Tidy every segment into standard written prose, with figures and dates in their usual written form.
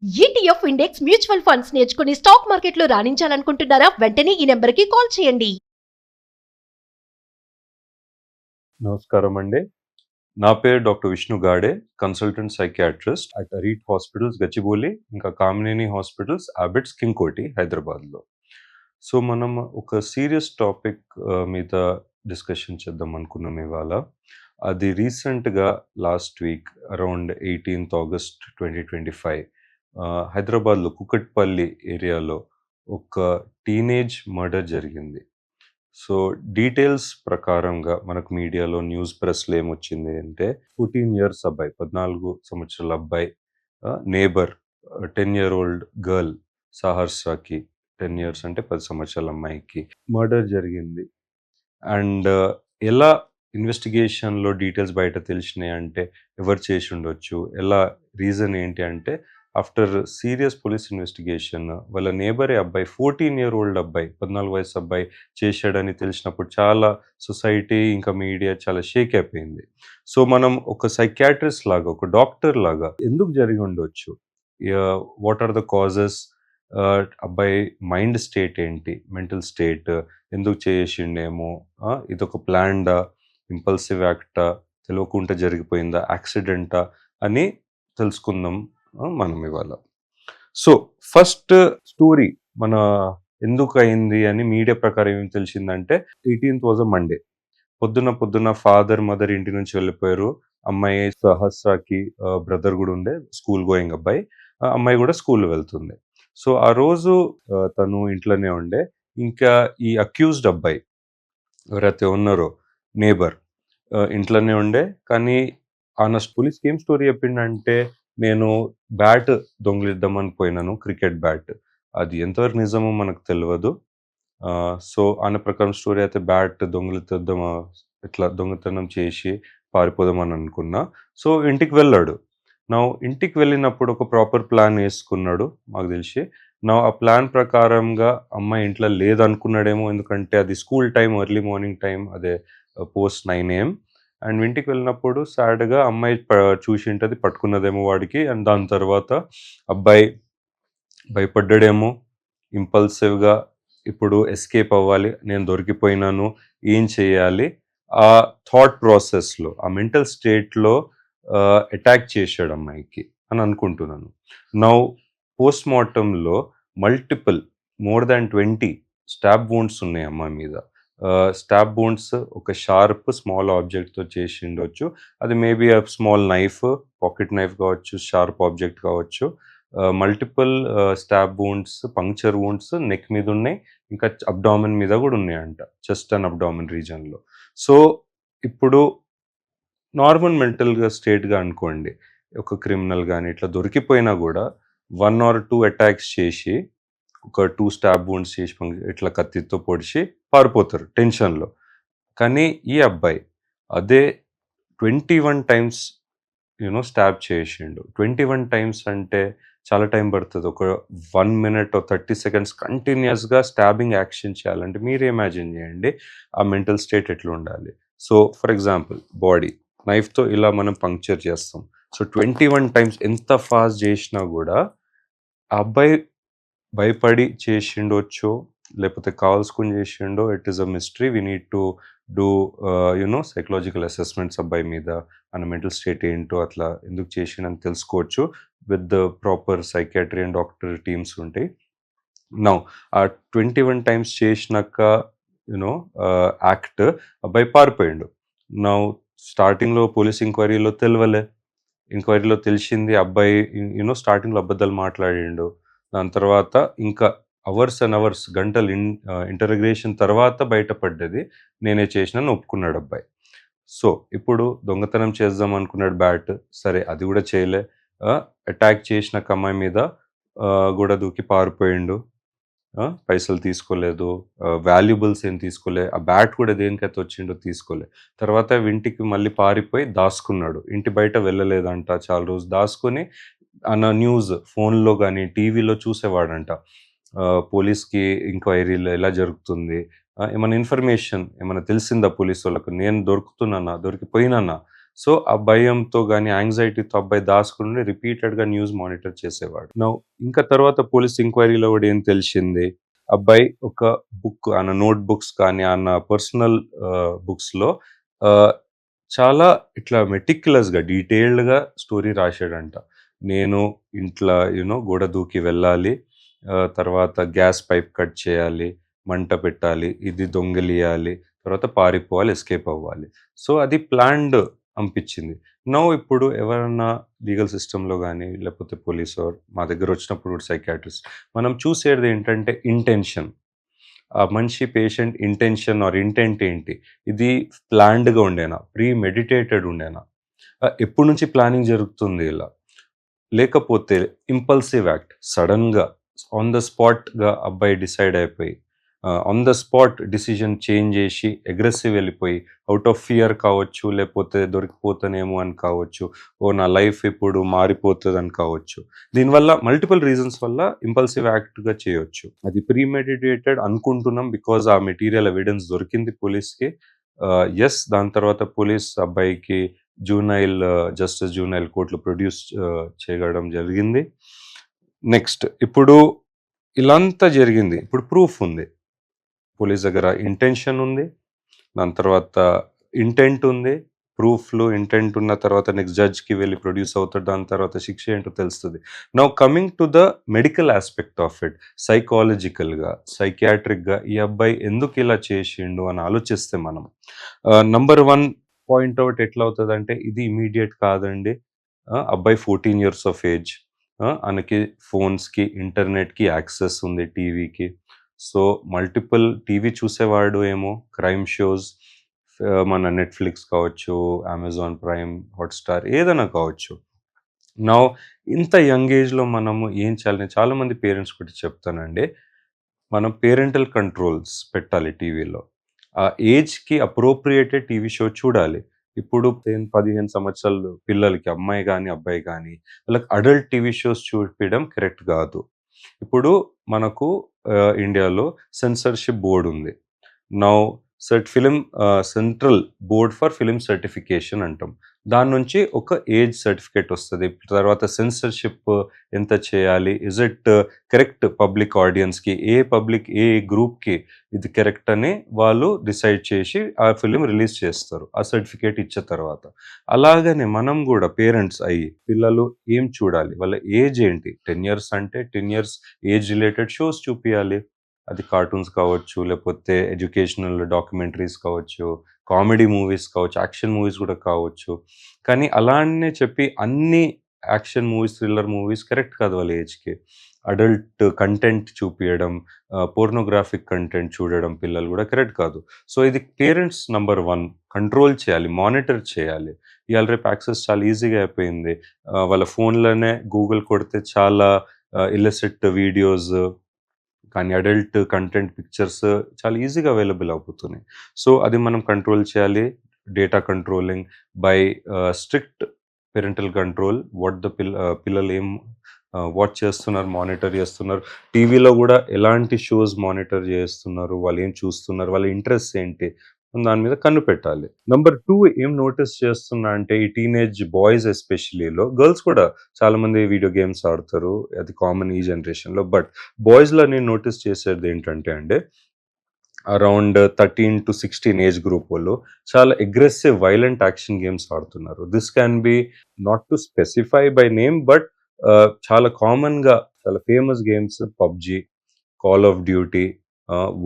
ETF index mutual funds నేర్చుకుని stock మార్కెట్లో రాణించాలనుకుంటున్నారా? వెంటనే ఈ నెంబర్కి కాల్ చేయండి. నమస్కారం అండి. నా పేరు doctor Vishnu Gade, consultant psychiatrist at అరీట్ హాస్పిటల్స్ గచ్చిబౌలి, ఇంకా కామినేని హాస్పిటల్స్ అబిట్స్ కింగ్కోటి హైదరాబాద్లో. సో మనం ఒక సీరియస్ టాపిక్ మీద డిస్కషన్ చేద్దాం అనుకున్నాం ఇవాళ. అది రీసెంట్గా last week around 18th August 2025 హైదరాబాద్లో కుకట్పల్లి ఏరియాలో ఒక టీనేజ్ మర్డర్ జరిగింది. సో డీటెయిల్స్ ప్రకారంగా మనకు మీడియాలో న్యూస్ ప్రెస్లో ఏమొచ్చింది అంటే 14 years అబ్బాయి, 14 సంవత్సరాల అబ్బాయి నేబర్ 10-year-old గర్ల్ సహర్సాకి, 10 years అంటే 10 సంవత్సరాల అమ్మాయికి మర్డర్ జరిగింది. అండ్ ఎలా ఇన్వెస్టిగేషన్లో డీటెయిల్స్ బయట తెలిసినాయి అంటే ఎవరు చేసి ఉండొచ్చు, ఎలా రీజన్ ఏంటి అంటే ఆఫ్టర్ సీరియస్ పోలీస్ ఇన్వెస్టిగేషన్ వాళ్ళ నేబరే అబ్బాయి 14-year-old అబ్బాయి, 14 వయసు అబ్బాయి చేశాడని తెలిసినప్పుడు చాలా సొసైటీ ఇంకా మీడియా చాలా షేక్ అయిపోయింది. సో మనం ఒక సైకియాట్రిస్ట్ లాగా, ఒక డాక్టర్ లాగా ఎందుకు జరిగి ఉండొచ్చు, వాట్ ఆర్ ద కాజెస్, అబ్బాయి మైండ్ స్టేట్ ఏంటి, మెంటల్ స్టేట్, ఎందుకు చేసిండేమో, ఇదొక ప్లాన్డా, ఇంపల్సివ్ యాక్టా, తెలియకుండా జరిగిపోయిందా, యాక్సిడెంటా అని తెలుసుకుందాం మనం ఇవాళ. సో ఫస్ట్ స్టోరీ మన ఎందుకు అయింది అని మీడియా ప్రకారం ఏం తెలిసిందంటే 18th was a మండే. పొద్దున ఫాదర్ మదర్ ఇంటి నుంచి వెళ్ళిపోయారు. అమ్మాయి సహస్రాకి బ్రదర్ కూడా ఉండే, స్కూల్ గోయింగ్ అబ్బాయి, అమ్మాయి కూడా స్కూల్ వెళ్తుంది. సో ఆ రోజు తను ఇంట్లోనే ఉండే. ఇంకా ఈ అక్యూజ్డ్ అబ్బాయి ఎవరైతే ఉన్నారో నేబర్ ఇంట్లోనే ఉండే. కానీ ఆయన పోలీస్కి ఏం స్టోరీ చెప్పిండంటే, నేను బ్యాట్ దొంగిలిద్దామని పోయినాను, క్రికెట్ బ్యాట్. అది ఎంతవరకు నిజమో మనకు తెలియదు. సో ఆయన ప్రకారం స్టోరీ అయితే బ్యాట్ దొంగిలిద్దామా, ఇట్లా దొంగతనం చేసి పారిపోదామని అనుకున్నా. సో ఇంటికి వెళ్ళాడు. నా ఇంటికి వెళ్ళినప్పుడు ఒక ప్రాపర్ ప్లాన్ వేసుకున్నాడు మాకు తెలిసి. నా ఆ ప్లాన్ ప్రకారంగా అమ్మాయి ఇంట్లో లేదనుకున్నాడేమో, ఎందుకంటే అది school time, early morning time, అదే post 9 AM. అండ్ ఇంటికి వెళ్ళినప్పుడు సాడ్గా అమ్మాయి చూసి ఉంటుంది, పట్టుకున్నదేమో వాడికి. అండ్ దాని తర్వాత అబ్బాయి భయపడ్డాడేమో, ఇంపల్సివ్గా ఇప్పుడు ఎస్కేప్ అవ్వాలి, నేను దొరికిపోయినాను, ఏం చేయాలి, ఆ థాట్ ప్రాసెస్లో, ఆ మెంటల్ స్టేట్లో అటాక్ చేశాడు అమ్మాయికి అని అనుకుంటున్నాను. నౌ పోస్ట్ మార్టంలో multiple more than 20 stab wounds ఉన్నాయి అమ్మాయి మీద. స్టాబ్ బోన్స్ ఒక షార్ప్ స్మాల్ ఆబ్జెక్ట్తో చేసి ఉండొచ్చు. అది maybe small knife, pocket knife కావచ్చు, షార్ప్ ఆబ్జెక్ట్ కావచ్చు. Multiple stab wounds, puncture wounds neck మీద ఉన్నాయి, ఇంకా అబ్డామిన్ మీద కూడా ఉన్నాయంట, చెస్ట్ అండ్ అబ్డామిన్ రీజన్లో. సో ఇప్పుడు నార్మల్ మెంటల్గా స్టేట్గా అనుకోండి, ఒక క్రిమినల్ కానీ ఇట్లా దొరికిపోయినా కూడా 1 or 2 అటాక్స్ చేసి, ఒక 2 స్టాబ్ వూండ్స్ చేసి ఇట్లా కత్తితో పొడిచి పారిపోతారు టెన్షన్లో. కానీ ఈ అబ్బాయి అదే 21 times స్టాబ్ చేసిండు. 21 times అంటే చాలా టైం పడుతుంది. ఒక 1 minute or 30 seconds కంటిన్యూస్గా స్టాబింగ్ యాక్షన్ చేయాలంటే మీరు ఇమాజిన్ చేయండి ఆ మెంటల్ స్టేట్ ఎట్లా ఉండాలి. సో ఫర్ ఎగ్జాంపుల్ బాడీ నైఫ్తో ఇలా మనం పంక్చర్ చేస్తాం. సో 21 times ఎంత ఫాస్ట్ చేసినా కూడా ఆ అబ్బాయి భయపడి చేసిండొచ్చో, లేకపోతే కావాల్సుకుని చేసిండో, it is a mystery. We need to do psychological assessments అబ్బాయి మీద, మన మెంటల్ స్టేట్ ఏంటో, అట్లా ఎందుకు చేసిండని తెలుసుకోవచ్చు. With the proper psychiatry and doctor teams ఉంటాయి. నౌ ఆ 21 times చేసినాక యాక్ట్ అబ్బాయి పారిపోయిండు. నౌ స్టార్టింగ్లో పోలీస్ ఎంక్వైరీలో ఎంక్వైరీలో తెలిసింది అబ్బాయి స్టార్టింగ్లో అబద్ధాలు మాట్లాడిండు. దాని తర్వాత ఇంకా అవర్స్ అండ్ అవర్స్, గంటలు ఇంటర్గ్రేషన్ తర్వాత బయటపడ్డది నేనే చేసినాను ఒప్పుకున్నాడు అబ్బాయి. సో ఇప్పుడు దొంగతనం చేద్దాం అనుకున్నాడు బ్యాట్, సరే అది కూడా చేయలే. అటాక్ చేసిన అమ్మాయి మీద కూడా దూకి పారిపోయిండు. పైసలు తీసుకోలేదు, వాల్యుబుల్స్ ఏం తీసుకోలే, ఆ బ్యాట్ కూడా దేనికైతే వచ్చిండో తీసుకోలే. తర్వాత ఇంటికి మళ్ళీ పారిపోయి దాచుకున్నాడు, ఇంటి బయట వెళ్ళలేదంట, చాలా రోజు దాచుకొని అన్న న్యూస్ ఫోన్లో కానీ టీవీలో చూసేవాడంట. పోలీస్కి ఎంక్వైరీలో ఎలా జరుగుతుంది, ఏమైనా ఇన్ఫర్మేషన్ ఏమైనా తెలిసిందా పోలీసు వాళ్ళకు, నేను దొరికిపోయినానా, సో ఆ భయంతో గానీ, యాంగ్జైటీతో అబ్బాయి దాసుకుని రిపీటెడ్‌గా న్యూస్ మానిటర్ చేసేవాడు. ఇంకా తర్వాత పోలీస్ ఎంక్వైరీలో గూడా ఏం తెలిసింది, అబ్బాయి ఒక బుక్ ఆయన నోట్ బుక్స్ కానీ, ఆయన పర్సనల్ బుక్స్‌లో ఆహ్, చాలా ఇట్లా మెటిక్యులస్‌గా, డీటెయిల్డ్‌గా స్టోరీ రాశాడంట. నేను ఇంట్ల గోడ దూకి వెళ్ళాలి. తర్వాత గ్యాస్ పైప్ కట్ చేయాలి, మంట పెట్టాలి, ఇది దొంగిలియాలి, తర్వాత పారిపోవాలి, ఎస్కేప్ అవ్వాలి. సో అది ప్లాన్డ్ అనిపించింది. ఇప్పుడు ఎవరన్నా లీగల్ సిస్టమ్‌లో గానీ, లేకపోతే పోలీస్ మా దగ్గరొచ్చినప్పుడు కూడా సైకియాట్రిస్ట్ మనం చూసేది ఏంటంటే ఇంటెన్షన్. ఆ మనిషి పేషెంట్ ఇంటెన్షన్ ఆర్ ఇంటెంట్ ఏంటి? ఇది ప్లాన్డ్‌గా ఉండేనా? మెడిటేటెడ్ ఉండేనా? ఎప్పటి నుంచి ప్లానింగ్ జరుగుతుంది ఇలా? లేకపోతే ఇంపల్సివ్ యాక్ట్ సడన్‌గా ఆన్ ద స్పాట్‌గా అబ్బాయి డిసైడ్ అయిపోయి on the spot decision change చేసి అగ్రెసివ్ వెళ్ళిపోయి ఔట్ ఆఫ్ ఫియర్ కావచ్చు, లేకపోతే దొరికిపోతానేమో అని కావచ్చు, నా లైఫ్ ఇప్పుడు మారిపోతుందని కావచ్చు. దీనివల్ల మల్టిపుల్ రీజన్స్ వల్ల ఇంపల్సివ్ యాక్ట్‌గా చేయొచ్చు. అది ప్రీమెడిటేటెడ్ అనుకుంటున్నాం బికాజ్ ఆ మెటీరియల్ ఎవిడెన్స్ దొరికింది పోలీస్‌కి. యెస్, దాని తర్వాత పోలీస్ అబ్బాయికి జస్టిస్ జూనైల్ కోర్టులో ప్రొడ్యూస్ చేయడం జరిగింది. నెక్స్ట్ ఇప్పుడు ఇలాంతా జరిగింది. ఇప్పుడు ప్రూఫ్ ఉంది. పోలీస్ దగ్గర ఇంటెన్షన్ ఉంది. దాని తర్వాత ఇంటెంట్ ఉంది. ప్రూఫ్‌లు, ఇంటెంట్ ఉన్న తర్వాత నెక్స్ట్ జడ్జ్‌కి వెళ్ళి ప్రొడ్యూస్ అవుతాడు. దాని తర్వాత శిక్ష ఏంటో తెలుస్తది. Coming to the medical aspect of it, సైకాలజికల్‌గా, సైకియాట్రిక్‌గా ఈ అబ్బాయి ఎందుకు ఇలా చేసిండు అని ఆలోచిస్తే మనం నంబర్ 1 పాయింట్ ఔట్ ఎట్లా అవుతదంటే ఇది ఇమ్మీడియేట్ కాదండి. అబ్బాయి 14 ఇయర్స్ ఆఫ్ ఏజ్. ఆయనకి ఫోన్స్‌కి, ఇంటర్నెట్‌కి యాక్సెస్ ఉంది, టీవీకి. సో మల్టిపుల్ టీవీ చూసేవాడు ఏమో, క్రైమ్ షోస్, మన నెట్‌ఫ్లిక్స్ కావచ్చు, అమెజాన్ ప్రైమ్, హాట్‌స్టార్ ఏదైనా కావచ్చు. నౌ ఇంత యంగ్ ఏజ్‌లో మనము ఏం చేయాలి? నేను చాలామంది పేరెంట్స్ కూడా చెప్తానండి. మనం పేరెంటల్ కంట్రోల్స్ పెట్టాలి టీవీలో. ఆ ఏజ్‌కి అప్రోప్రియేటెడ్ టీవీ షో చూడాలి. ఇప్పుడు 15 సంవత్సరాలు పిల్లలకి, అమ్మాయి గాని, అబ్బాయి గాని, వాళ్ళకి అడల్ట్ టీవీ షోస్ చూపియడం కరెక్ట్ గాదు. ఇప్పుడు మనకు ఇండియాలో సెన్సార్‌షిప్ బోర్డ్ ఉంది. Now central board for film certification అంటాం. దాని నుంచి ఒక ఏజ్ సర్టిఫికేట్ వస్తది. తర్వాత సెన్సార్‌షిప్ ఎంత చేయాలి? ఇస్ ఇట్ కరెక్ట్ పబ్లిక్ ఆడియన్స్‌కి? ఏ గ్రూప్‌కి ఇది కరెక్ట్ అని వాళ్ళు డిసైడ్ చేసి ఆ ఫిల్మ్ రిలీజ్ చేస్తారు, ఆ సర్టిఫికేట్ ఇచ్చిన తర్వాత. అలాగనే మనం గూడా పేరెంట్స్ అయ్యి పిల్లలు ఏం చూడాలి? వాళ్ళ ఏజ్ ఏంటి? 10 ఇయర్స్ అంటే 10 ఇయర్స్ ఏజ్ రిలేటెడ్ షోస్ చూపియాలి. అది కార్టూన్స్ కావచ్చు, లేకపోతే ఎడ్యుకేషనల్ డాక్యుమెంటరీస్ కావచ్చు, కామెడీ మూవీస్ కావచ్చు, యాక్షన్ మూవీస్ కూడా కావచ్చు. కానీ అలానే చెప్పి అన్ని action movies, thriller movies correct కాదు వాళ్ళ ఏజ్‌కి. అడల్ట్ కంటెంట్ చూపియడం, పోర్నోగ్రాఫిక్ కంటెంట్ చూడడం పిల్లలు కూడా కరెక్ట్ కాదు. సో ఇది పేరెంట్స్ నంబర్ 1 కంట్రోల్ చేయాలి, మానిటర్ చేయాలి. ఇయాల రేపు యాక్సెస్ చాలా ఈజీగా అయిపోయింది. వాళ్ళ ఫోన్‌లోనే గూగుల్ కొడితే చాలా ఇల్లిసిట్ వీడియోస్ కానీ అడల్ట్ కంటెంట్ పిక్చర్స్ చాలా ఈజీగా అవైలబుల్ అవుతున్నాయి. సో అది మనం కంట్రోల్ చేయాలి. Data controlling by strict parental control. పిల్లలు ఏం వాచ్ చేస్తున్నారు, మానిటర్ చేస్తున్నారు, టీవీలో కూడా ఎలాంటి షోస్ మానిటర్ చేస్తున్నారు, వాళ్ళు ఏం చూస్తున్నారు, వాళ్ళ ఇంట్రెస్ట్ ఏంటి, దాని మీద కన్ను పెట్టాలి. నంబర్ 2 ఏం నోటీస్ చేస్తున్నా అంటే ఈ టీనేజ్ బాయ్స్ ఎస్పెషలీలో, గర్ల్స్ కూడా చాలా మంది వీడియో గేమ్స్ ఆడతారు, అది కామన్ ఈ జనరేషన్‌లో. బట్ బాయ్స్‌లో నేను నోటీస్ చేసేది ఏంటంటే అండి, అరౌండ్ 13-16 ఏజ్ గ్రూప్ వాళ్ళు చాలా అగ్రెసివ్ వైలెంట్ యాక్షన్ గేమ్స్ ఆడుతున్నారు. This can be not to specify by name, but చాలా కామన్‌గా చాలా famous games PUBG, call of duty,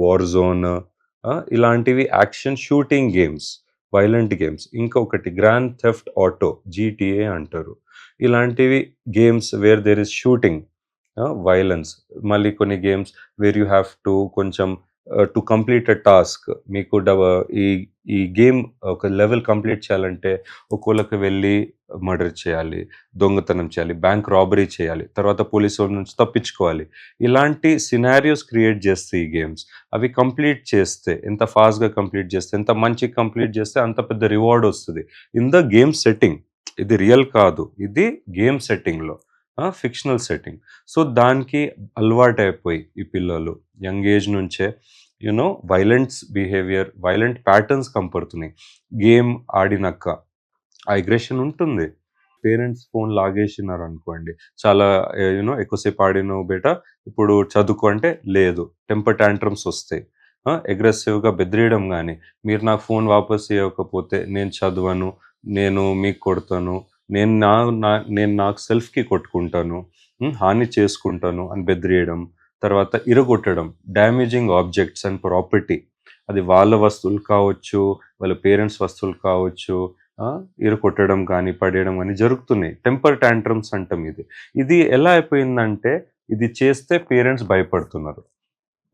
war zone, ఇలాంటివి action shooting games, violent games. ఇంకొకటి గ్రాండ్ థెఫ్ట్ ఆటో, జీటీఏ అంటారు. ఇలాంటివి games where there is shooting, violence. మళ్ళీ కొన్ని games where you have to కొంచెం టు కంప్లీట్ ఎ టాస్క్, మీకు ఈ ఈ గేమ్ ఒక లెవెల్ కంప్లీట్ చేయాలంటే ఒక్కోళ్ళకి వెళ్ళి మర్డర్ చేయాలి, దొంగతనం చేయాలి, బ్యాంక్ రాబరీ చేయాలి, తర్వాత పోలీసు వాళ్ళ నుంచి తప్పించుకోవాలి. ఇలాంటి సినారియోస్ క్రియేట్ చేస్తాయి ఈ గేమ్స్. అవి కంప్లీట్ చేస్తే, ఎంత ఫాస్ట్‌గా కంప్లీట్ చేస్తే, ఎంత మంచిగా కంప్లీట్ చేస్తే అంత పెద్ద రివార్డ్ వస్తది. In the game setting. ఇది రియల్ కాదు, ఇది గేమ్ సెట్టింగ్‌లో, ఫిక్షనల్ సెట్టింగ్. సో దానికి అలవాటైపోయి ఈ పిల్లలు యంగ్ ఏజ్ నుంచే వైలెన్స్ బిహేవియర్, వైలెంట్ ప్యాటర్న్స్ కనపడుతున్నాయి. గేమ్ ఆడినాక ఆ అగ్రెషన్ ఉంటుంది. పేరెంట్స్ ఫోన్ లాగేసినారు అనుకోండి, చాలా ఎక్కువసేపు ఆడినావు బేటా, ఇప్పుడు చదువుకో అంటే లేదు, టెంపర్ టాంట్రమ్స్ వస్తాయి. అగ్రెసివ్గా బెదిరియడం కానీ, మీరు నాకు ఫోన్ వాపస్ ఇవ్వకపోతే నేను చదవను, నేను మీకు కొడతాను, నేను నా నా- నేను నాకు సెల్ఫ్కి కొట్టుకుంటాను, హాని చేసుకుంటాను అని బెదిరియడం. తర్వాత ఇరగొట్టడం, డ్యామేజింగ్ ఆబ్జెక్ట్స్ అండ్ ప్రాపర్టీ, అది వాళ్ళ వస్తువులు కావచ్చు, వాళ్ళ పేరెంట్స్ వస్తువులు కావచ్చు, ఇరకొట్టడం కానీ పడేయడం కానీ జరుగుతున్నాయి. టెంపర్ టాంట్రమ్స్ అంటాం ఇది. ఇది ఎలా అయిపోయిందంటే, ఇది చేస్తే పేరెంట్స్ భయపడుతున్నారు.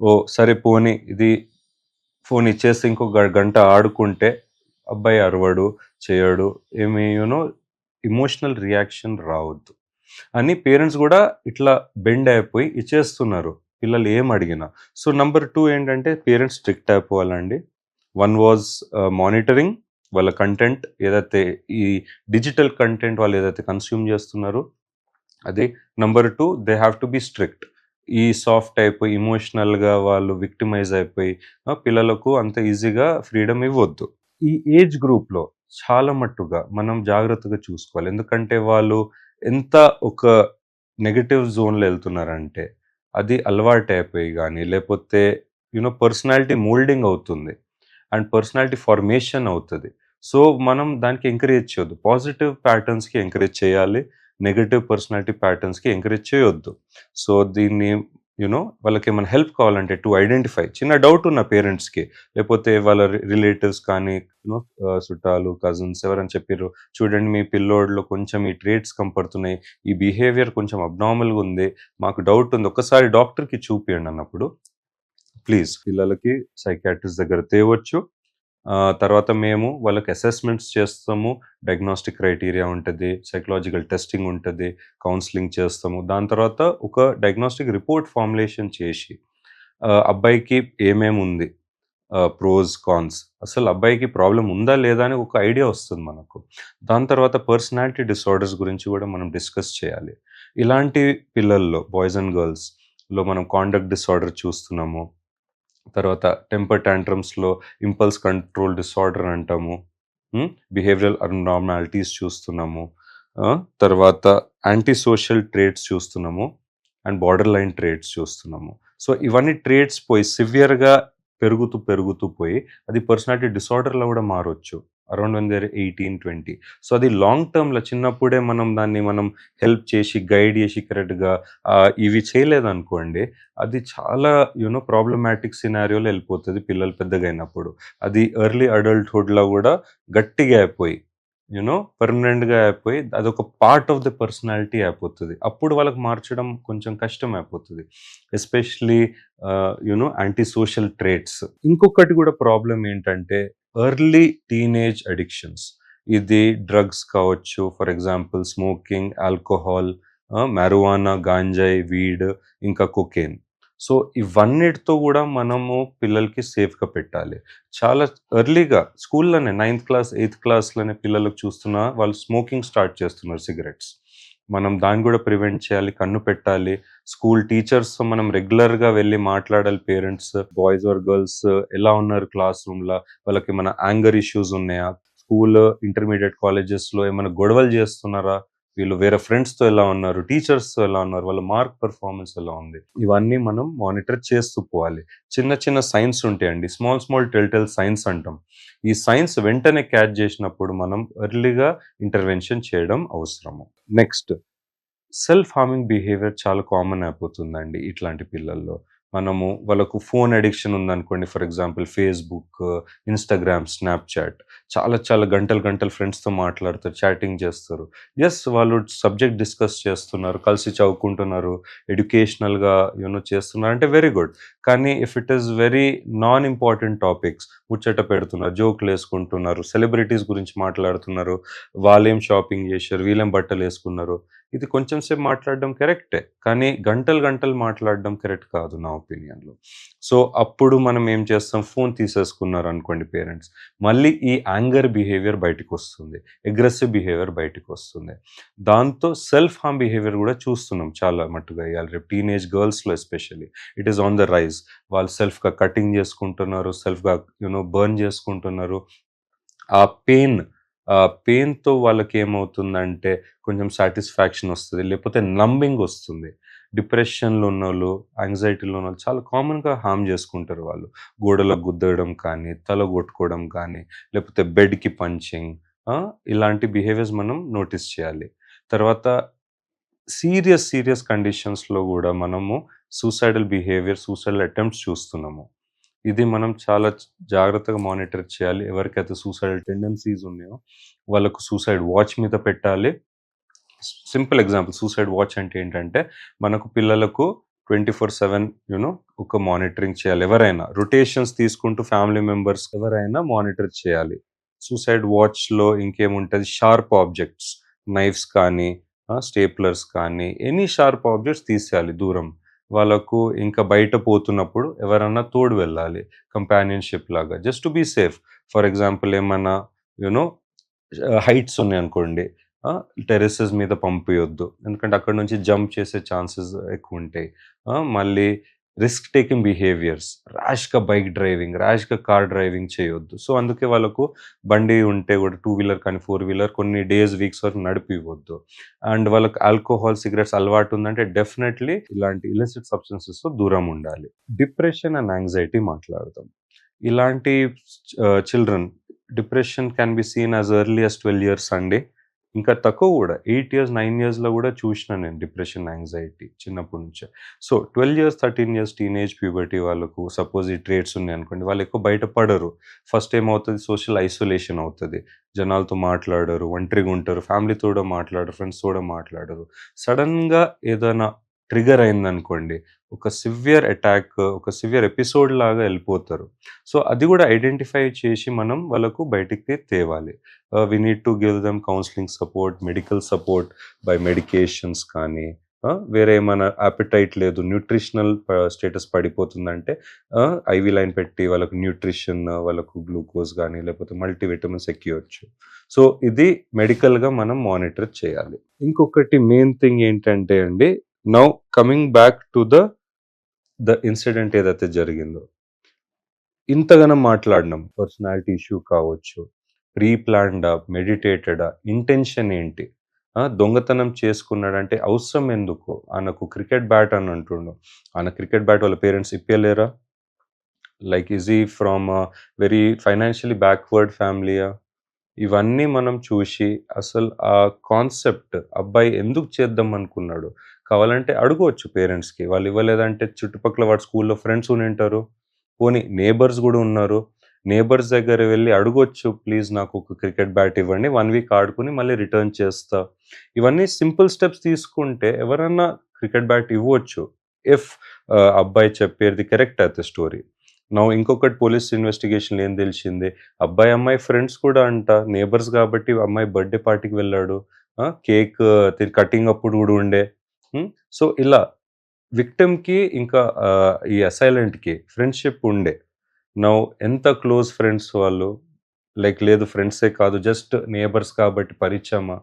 ఓ సరే పోనీ, ఇది ఫోన్ ఇచ్చేసి ఇంకో గంట ఆడుకుంటే అబ్బాయి అరవడు, చేయడు, ఏమి ఇమోషనల్ రియాక్షన్ రావద్దు అని పేరెంట్స్ కూడా ఇట్లా బెండ్ అయిపోయి ఇచ్చేస్తున్నారు పిల్లలు ఏం అడిగినా. సో నంబర్ 2 ఏంటంటే, పేరెంట్స్ స్ట్రిక్ట్ అయిపోవాలండి. వన్ వాజ్ మానిటరింగ్ వాళ్ళ కంటెంట్, ఏదైతే ఈ డిజిటల్ కంటెంట్ వాళ్ళు ఏదైతే కన్స్యూమ్ చేస్తున్నారో అది. Number 2, they have to be strict. ఈ సాఫ్ట్ అయిపోయి ఇమోషనల్గా వాళ్ళు విక్టిమైజ్ అయిపోయి పిల్లలకు అంత ఈజీగా ఫ్రీడమ్ ఇవ్వద్దు. ఈ ఏజ్ గ్రూప్లో చాలా మట్టుగా మనం జాగ్రత్తగా చూసుకోవాలి. ఎందుకంటే వాళ్ళు ఎంత ఒక నెగటివ్ జోన్లో వెళ్తున్నారంటే, అది అలవాటు అయిపోయి కానీ, లేకపోతే పర్సనాలిటీ మోల్డింగ్ అవుతుంది అండ్ పర్సనాలిటీ ఫార్మేషన్ అవుతుంది. సో మనం దానికి ఎంకరేజ్ చేయొద్దు. పాజిటివ్ ప్యాటర్న్స్కి ఎంకరేజ్ చేయాలి, నెగటివ్ పర్సనాలిటీ ప్యాటర్న్స్కి ఎంకరేజ్ చేయొద్దు. సో దీన్ని వాళ్ళకి ఏమైనా హెల్ప్ కావాలంటే టు ఐడెంటిఫై, చిన్న డౌట్ ఉన్న పేరెంట్స్కి, లేకపోతే వాళ్ళ రిలేటివ్స్ కానీ చుట్టాలు, కజిన్స్ ఎవరని చెప్పారు, చూడండి మీ పిల్లోడ్లో కొంచెం ఈ ట్రేట్స్ కనపడుతున్నాయి, ఈ బిహేవియర్ కొంచెం అబ్నార్మల్గా ఉంది, మాకు డౌట్ ఉంది, ఒక్కసారి డాక్టర్కి చూపియండి అన్నప్పుడు ప్లీజ్ పిల్లలకి సైకాట్రిస్ట్ దగ్గర తేవచ్చు. తర్వాత మేము వాళ్ళకి అసెస్మెంట్స్ చేస్తాము, డయాగ్నోస్టిక్ క్రైటీరియా ఉంటుంది, సైకలాజికల్ టెస్టింగ్ ఉంటుంది, కౌన్సిలింగ్ చేస్తాము. దాని తర్వాత ఒక డయాగ్నోస్టిక్ రిపోర్ట్ ఫార్ములేషన్ చేసి అబ్బాయికి ఏమేమి ఉంది, ప్రోస్ కాన్స్, అసలు అబ్బాయికి ప్రాబ్లం ఉందా లేదా అని ఒక ఐడియా వస్తుంది మనకు. దాని తర్వాత పర్సనాలిటీ డిసార్డర్స్ గురించి కూడా మనం డిస్కస్ చేయాలి. ఇలాంటి పిల్లల్లో, బాయ్స్ అండ్ గర్ల్స్లో మనం కాండక్ట్ డిసార్డర్ చూస్తున్నాము. తర్వాత టెంపర్ టాంట్రమ్స్లో ఇంపల్స్ కంట్రోల్ డిసార్డర్ అంటాము, బిహేవియరల్ అబ్నార్మాలిటీస్ చూస్తున్నాము, తర్వాత యాంటీ సోషల్ ట్రేట్స్ చూస్తున్నాము అండ్ బార్డర్ లైన్ ట్రేట్స్ చూస్తున్నాము. సో ఇవన్నీ ట్రేట్స్ పోయి సివియర్గా పెరుగుతూ పోయి అది పర్సనాలిటీ డిసార్డర్లో కూడా మారొచ్చు అరౌండ్ వన్ దేర్ 18-20. సో అది లాంగ్ టర్మ్లో చిన్నప్పుడే మనం హెల్ప్ చేసి గైడ్ చేసి కరెక్ట్గా ఇవి చేయలేదనుకోండి, అది చాలా ప్రాబ్లమాటిక్ సినారియోలో వెళ్ళిపోతుంది పిల్లలు పెద్దగా అయినప్పుడు. అది ఎర్లీ అడల్ట్హుడ్లో కూడా గట్టిగా అయిపోయి పర్మనెంట్గా అయిపోయి అదొక పార్ట్ ఆఫ్ ద పర్సనాలిటీ అయిపోతుంది. అప్పుడు వాళ్ళకి మార్చడం కొంచెం కష్టం అయిపోతుంది, ఎస్పెషలీ యాంటీ సోషల్ ట్రేట్స్. ఇంకొకటి కూడా ప్రాబ్లం ఏంటంటే, ఎర్లీ టీనేజ్ అడిక్షన్స్. ఇది డ్రగ్స్ కావచ్చు, for example smoking, alcohol, marijuana, గాంజాయి, వీడ్, ఇంకా కొకేన్. సో ఇవన్నిటితో కూడా మనము పిల్లలకి సేఫ్గా పెట్టాలి. చాలా ఎర్లీగా స్కూల్లోనే 9th క్లాస్ 8th క్లాస్లోనే పిల్లలకు చూస్తున్నా వాళ్ళు స్మోకింగ్ స్టార్ట్ చేస్తున్నారు, సిగరెట్స్. మనం దాన్ని కూడా ప్రివెంట్ చేయాలి, కన్ను పెట్టాలి. స్కూల్ టీచర్స్ మనం రెగ్యులర్గా వెళ్ళి మాట్లాడాలి. పేరెంట్స్, బాయ్స్ ఆర్ గర్ల్స్ ఎలా ఉన్నారు క్లాస్ రూమ్లో, వాళ్ళకి ఏమైనా యాంగర్ ఇష్యూస్ ఉన్నాయా, స్కూల్, ఇంటర్మీడియట్ కాలేజెస్లో ఏమైనా గొడవలు చేస్తున్నారా, వీళ్ళు వేరే ఫ్రెండ్స్తో ఎలా ఉన్నారు, టీచర్స్తో ఎలా ఉన్నారు, వాళ్ళ మార్క్ పర్ఫార్మెన్స్ ఎలా ఉంది, ఇవన్నీ మనం మానిటర్ చేస్తూ పోవాలి. చిన్న చిన్న సైన్స్ ఉంటాయండి, స్మాల్ టెల్ సైన్స్ అంటాం. ఈ సైన్స్ వెంటనే క్యాచ్ చేసినప్పుడు మనం ఎర్లీగా ఇంటర్వెన్షన్ చేయడం అవసరము. నెక్స్ట్, సెల్ఫ్ హార్మింగ్ బిహేవియర్ చాలా కామన్ అయిపోతుందండి ఇట్లాంటి పిల్లల్లో. మనము వాళ్ళకు ఫోన్ అడిక్షన్ ఉందనుకోండి, for example Facebook, Instagram, Snapchat, చాలా గంటలు ఫ్రెండ్స్తో మాట్లాడతారు, చాటింగ్ చేస్తారు. ఎస్, వాళ్ళు సబ్జెక్ట్ డిస్కస్ చేస్తున్నారు, కలిసి చదువుకుంటున్నారు, ఎడ్యుకేషనల్గా చేస్తున్నారు అంటే వెరీ గుడ్. కానీ if it is very non important topics, ముచ్చట పెడుతున్నారు, జోకులు వేసుకుంటున్నారు, సెలబ్రిటీస్ గురించి మాట్లాడుతున్నారు, వాళ్ళేం షాపింగ్ చేశారు, వీళ్ళేం బట్టలు వేసుకున్నారు, ఇది కొంచెం సేపు మాట్లాడడం కరెక్టే, కానీ గంటలు మాట్లాడడం కరెక్ట్ కాదు నా ఒపీనియన్లో. సో అప్పుడు మనం ఏం చేస్తాం, ఫోన్ తీసేసుకున్నారు అనుకోండి పేరెంట్స్, మళ్ళీ ఈ యాంగర్ బిహేవియర్ బయటకు వస్తుంది, అగ్రెసివ్ బిహేవియర్ బయటకు వస్తుంది. దాంతో సెల్ఫ్ హార్మ్ బిహేవియర్ కూడా చూస్తున్నాం చాలా మట్టుగా ఇవాళ రేపు టీనేజ్ గర్ల్స్లో especially. It is on the rise. వాళ్ళు సెల్ఫ్గా కటింగ్ చేసుకుంటున్నారు, సెల్ఫ్గా బర్న్ చేసుకుంటున్నారు. ఆ పెయిన్ ఆ పెయిన్‌తో వాళ్ళకేమవుతుందంటే కొంచెం సాటిస్ఫాక్షన్ వస్తది. లేకపోతే నంబింగ్ వస్తుంది. డిప్రెషన్‌లో ఉన్నోళ్ళు, యాంగ్జైటీలో ఉన్నోళ్ళు చాలా కామన్‌గా హార్మ్ జేసుకుంటారు వాళ్ళు. గోడలకు గుద్దడం కానీ, తల కొట్టుకోవడం కానీ, లేకపోతే బెడ్‌కి పంచింగ్ ఇలాంటి బిహేవియర్స్ మనం నోటీస్ చేయాలి. తర్వాత సీరియస్ కండిషన్స్‌లో గూడా మనము సూసైడల్ బిహేవియర్, సూసైడల్ అటెంప్ట్స్ చూస్తున్నాము. ఇది మనం చాలా జాగ్రత్తగా మానిటర్ చేయాలి. ఎవరికైతే సూసైడల్ టెండెన్సీస్ ఉన్నాయో వాళ్ళకు సూసైడ్ వాచ్ మీద పెట్టాలి. సింపుల్ ఎగ్జాంపుల్ సూసైడ్ వాచ్ అంటే ఏంటంటే, మనకు పిల్లలకు 24/7 ఒక మానిటరింగ్ చేయాలి. ఎవరైనా రొటేషన్స్ తీసుకుంటూ ఫ్యామిలీ మెంబర్స్ ఎవరైనా మానిటర్ చేయాలి. సూసైడ్ వాచ్‌లో ఇంకేముంటది షార్ప్ ఆబ్జెక్ట్స్, నైఫ్స్ కానీ, స్టేప్లర్స్ కానీ ఎనీ షార్ప్ ఆబ్జెక్ట్స్ తీసేయాలి దూరం. వాళ్ళకు ఇంకా బయట పోతున్నప్పుడు ఎవరన్నా తోడు వెళ్ళాలి. కంపానియన్‌షిప్ లాగా just to be safe. For example ఏమన్నా యూ నో హైట్స్ ఉన్నాయనుకోండి. టెర్రసెస్ మీద పంపియొద్దు. ఎందుకంటే అక్కడి నుంచి జంప్ చేసే ఛాన్సెస్ ఎక్కువుంటాయి. మళ్ళీ రిస్క్ టేకింగ్ బిహేవియర్స్, ర్యాష్‌గా బైక్ డ్రైవింగ్, ర్యాష్‌గా కార్ డ్రైవింగ్ చేయొద్దు. సో, అందుకే వాళ్ళకు బండి ఉంటే కూడా టూ వీలర్ కానీ, ఫోర్ వీలర్ కొన్ని డేస్, వీక్స్ వరకు నడిపివ్వద్దు. అండ్ వాళ్ళకి ఆల్కహాల్, సిగరెట్స్ అలవాటు ఉందంటే డెఫినెట్‌లీ ఇలాంటి ఇలిసిట్ సబ్స్టెన్సెస్‌తో దూరం ఉండాలి. డిప్రెషన్ అండ్ యాంగ్జైటీ మాట్లాడదాం. ఇలాంటి children depression can be seen as early as 12 years అండి. ఇంకా తక్కువ గూడా 8 ఇయర్స్, 9 ఇయర్స్‌లో గూడా చూషినా నేను డిప్రెషన్, యాంగ్జైటీ చిన్నప్పటి నుంచే. So, 12 years, 13 years teenage puberty వాళ్ళకు సపోజ్ ఈ ట్రేట్స్ ఉన్నాయనుకోండి, వాళ్ళు ఎక్కువ బయట పడరు. ఫస్ట్ ఏమవుతది సోషల్ ఐసోలేషన్ అవుతది. జనాలతో మాట్లాడరు, ఒంటరిగా ఉంటారు, ఫ్యామిలీతో కూడా మాట్లాడరు, ఫ్రెండ్స్‌తో కూడా మాట్లాడరు. సడెన్‌గా ఏదైనా ట్రిగ్గర్ అయిందనుకోండి, ఒక సివియర్ అటాక్, ఒక సివియర్ ఎపిసోడ్ లాగా ఎళ్ళిపోతారు. సో, అది గూడా ఐడెంటిఫై చేసి మనం వాళ్ళకు బయటికి తేవాలి. We need to give them counselling support, medical support by medications కానీ, వేరే ఏమైనా యాపెటైట్ లేదు, న్యూట్రిషనల్ స్టేటస్ పడిపోతుందంటే ఐవీ లైన్ పెట్టి వాళ్ళకు న్యూట్రిషన్, వాళ్ళకు గ్లూకోజ్ గానీ, లేకపోతే మల్టీవిటమిన్స్ ఎక్కియొచ్చు. సో, ఇది మెడికల్‌గా మనం మానిటర్ చేయాలి. ఇంకొకటి మెయిన్ థింగ్ ఏంటంటే అండి, now coming back to the incident ఏదైతే జరిగిందో. ఇంతగనం మాట్లాడినాం. పర్సనాలిటీ ఇష్యూ కావచ్చు, ప్రీ ప్లాన్డా, మెడిటేటెడా, ఇంటెన్షన్ ఏంటి? దొంగతనం చేసుకున్నాడంటే అవసరం ఎందుకు? ఆయనకు క్రికెట్ బ్యాట్ అని అంటుండు. ఆయన క్రికెట్ బ్యాట్ వాళ్ళ పేరెంట్స్ ఇప్పియలేరా? Like is he from very financially backward ఫ్యామిలీయా? ఇవన్నీ మనం చూసి అసలు ఆ కాన్సెప్ట్ అబ్బాయి ఎందుకు చేద్దాం అనుకున్నాడు? కావాలంటే అడగొచ్చు పేరెంట్స్‌కి. వాళ్ళు ఇవ్వలేదంటే చుట్టుపక్కల వాడి స్కూల్‌లో ఫ్రెండ్స్ ఉండింటారు. పోనీ నేబర్స్ గూడా ఉన్నారు. నేబర్స్ దగ్గర వెళ్లి అడగొచ్చు. ప్లీజ్ నాకు ఒక క్రికెట్ బ్యాట్ ఇవ్వండి. 1 వీక్ ఆడుకొని మళ్ళీ రిటర్న్ చేస్తా. ఇవన్నీ సింపుల్ స్టెప్స్ తీసుకుంటే ఎవరన్నా క్రికెట్ బ్యాట్ ఇవ్వొచ్చు. ఇఫ్ అబ్బాయి చెప్పేది కరెక్ట్ అయితే స్టోరీ. నౌ ఇంకొకటి పోలీస్ ఇన్వెస్టిగేషన్‌లో ఏం తెలిసింది? అబ్బాయి, అమ్మాయి ఫ్రెండ్స్ కూడా అంట. నేబర్స్ కాబట్టి అమ్మాయి బర్త్‌డే పార్టీకి వెళ్ళాడు. కేక్ కటింగ్ అప్పుడు గూడా ఉండే. హ్మ్. సో, ఇలా విక్టిమ్‌కి ఇంకా ఈ అసైలెంట్‌కి ఫ్రెండ్‌షిప్ ఉండే. నౌ ఎంత క్లోజ్ ఫ్రెండ్స్ వాళ్ళు. లైక్ లేదు ఫ్రెండ్సే కాదు జస్ట్ నేబర్స్ కాబట్టి పరిచయమా?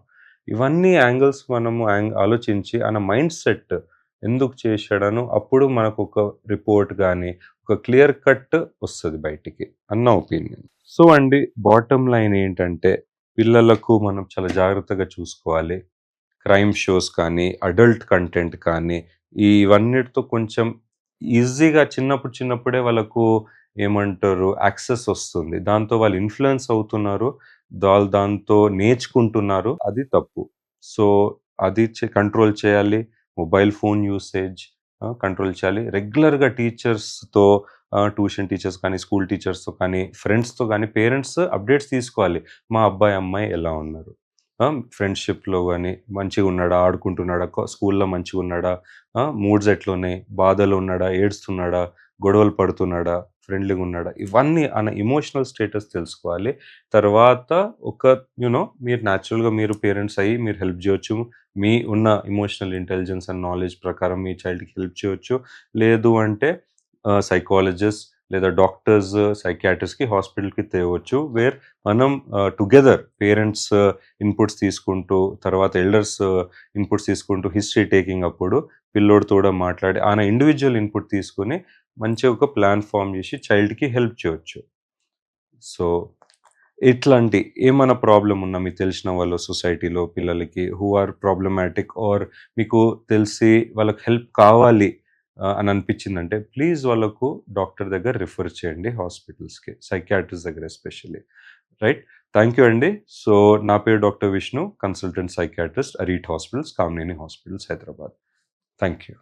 ఇవన్నీ యాంగిల్స్ మనము ఆలోచించి ఆయన మైండ్ సెట్ ఎందుకు చేశాడనో అప్పుడు మనకొక రిపోర్ట్ గాని, ఒక క్లియర్ కట్ వస్తది బయటికి అన్న ఒపీనియన్. సో అండి, బాటమ్ లైన్ ఏంటంటే పిల్లలకు మనం చాలా జాగ్రత్తగా చూసుకోవాలి. క్రైమ్ షోస్ కానీ, అడల్ట్ కంటెంట్ కానీ, ఇవన్నిటితో కొంచెం ఈజీగా చిన్నప్పుడే వాళ్ళకు ఏమంటారు యాక్సెస్ వస్తుంది. దాంతో వాళ్ళు ఇన్‌ఫ్లూయెన్స్ అవుతున్నారు. దాంతో నేర్చుకుంటున్నారు. అది తప్పు. సో, అది కంట్రోల్ చేయాలి. మొబైల్ ఫోన్ యూసేజ్ కంట్రోల్ చేయాలి. రెగ్యులర్‌గా టీచర్స్‌తో ట్యూషన్ టీచర్స్ కానీ, స్కూల్ టీచర్స్‌తో కానీ, ఫ్రెండ్స్‌తో కానీ, పేరెంట్స్ అప్డేట్స్ తీసుకోవాలి. మా అబ్బాయి, అమ్మాయి ఎలా ఉన్నారు? ఫ్రెండ్‌షిప్‌లో గాని మంచిగున్నాడా? ఆడుకుంటున్నాడా? స్కూల్‌లో మంచిగున్నాడా? మూడ్స్ ఎట్లున్నాయి? బాధలో ఉన్నాడా? ఏడుస్తున్నాడా? గొడవలు పడుతున్నాడా? ఫ్రెండ్లీగున్నాడా? ఇవన్నీ ఆయన ఎమోషనల్ స్టేటస్ తెలుసుకోవాలి. తర్వాత ఒక మీరు న్యాచురల్‌గా మీరు పేరెంట్స్ అయ్యి మీరు హెల్ప్ జేయొచ్చు. మీ ఉన్న ఎమోషనల్ ఇంటెలిజెన్స్ అండ్ నాలెడ్జ్ ప్రకారం మీ చైల్డ్‌కి హెల్ప్ చేయొచ్చు. లేదు అంటే సైకాలజిస్ట్ లేదా డాక్టర్స్, సైకియాట్రిస్ట్‌కి హాస్పిటల్‌కి తేవచ్చు. వేర్ మనం టుగెదర్ పేరెంట్స్ ఇన్‌పుట్స్ తీసుకుంటూ, తర్వాత ఎల్డర్స్ ఇన్‌పుట్స్ తీసుకుంటూ, హిస్టరీ టేకింగ్ అప్పుడు పిల్లోడితో కూడా మాట్లాడి, ఆయన ఇండివిడ్యువల్ ఇన్‌పుట్ తీసుకొని మంచిగా ఒక ప్లాన్ ఫార్మ్ చేసి చైల్డ్‌కి హెల్ప్ చేయొచ్చు. సో, ఇట్లాంటి ఏమైనా ప్రాబ్లం ఉన్నా మీకు తెలిసిన వాళ్ళు సొసైటీలో పిల్లలకి హూ ఆర్ ప్రాబ్లమాటిక్ ఆర్ మీకు తెలిసి వాళ్ళకి హెల్ప్ కావాలి అని అనిపించిందంటే ప్లీజ్ వాళ్ళకు డాక్టర్ దగ్గర రిఫర్ చేయండి హాస్పిటల్స్కి, సైకియాట్రిస్ట్ దగ్గర ఎస్పెషల్లీ. రైట్, థ్యాంక్ యూ అండి. సో నా పేరు doctor Vishnu, consultant psychiatrist, Arete hospitals, Kamineni hospitals, Hyderabad. Thank you.